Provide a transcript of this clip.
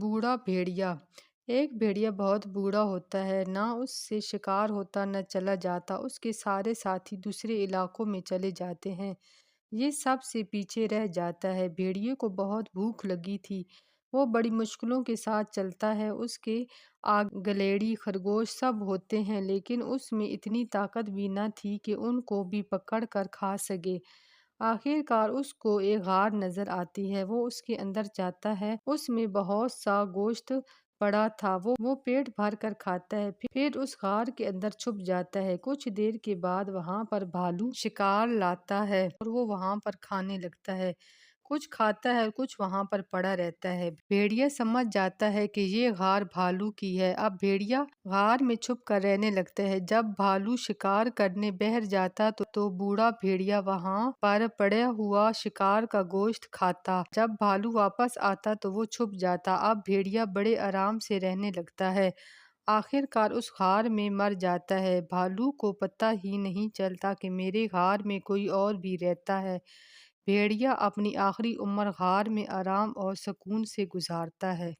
بوڑھا بھیڑیا۔ ایک بھیڑیا بہت بوڑھا ہوتا ہے، نہ اس سے شکار ہوتا نہ چلا جاتا۔ اس کے سارے ساتھی دوسرے علاقوں میں چلے جاتے ہیں، یہ سب سے پیچھے رہ جاتا ہے۔ بھیڑیے کو بہت بھوک لگی تھی، وہ بڑی مشکلوں کے ساتھ چلتا ہے۔ اس کے آگے گلیڈی، خرگوش سب ہوتے ہیں، لیکن اس میں اتنی طاقت بھی نہ تھی کہ ان کو بھی پکڑ کر کھا سکے۔ آخر کار اس کو ایک غار نظر آتی ہے، وہ اس کے اندر جاتا ہے۔ اس میں بہت سا گوشت پڑا تھا، وہ پیٹ بھر کر کھاتا ہے، پھر اس غار کے اندر چھپ جاتا ہے۔ کچھ دیر کے بعد وہاں پر بھالو شکار لاتا ہے اور وہ وہاں پر کھانے لگتا ہے۔ کچھ کھاتا ہے اور کچھ وہاں پر پڑا رہتا ہے۔ بھیڑیا سمجھ جاتا ہے کہ یہ غار بھالو کی ہے۔ اب بھیڑیا غار میں چھپ کر رہنے لگتا ہے۔ جب بھالو شکار کرنے باہر جاتا تو بوڑھا بھیڑیا وہاں پر پڑا ہوا شکار کا گوشت کھاتا۔ جب بھالو واپس آتا تو وہ چھپ جاتا۔ اب بھیڑیا بڑے آرام سے رہنے لگتا ہے، آخر کار اس غار میں مر جاتا ہے۔ بھالو کو پتہ ہی نہیں چلتا کہ میرے غار میں کوئی اور بھی رہتا ہے۔ بھیڑیا اپنی آخری عمر غار میں آرام اور سکون سے گزارتا ہے۔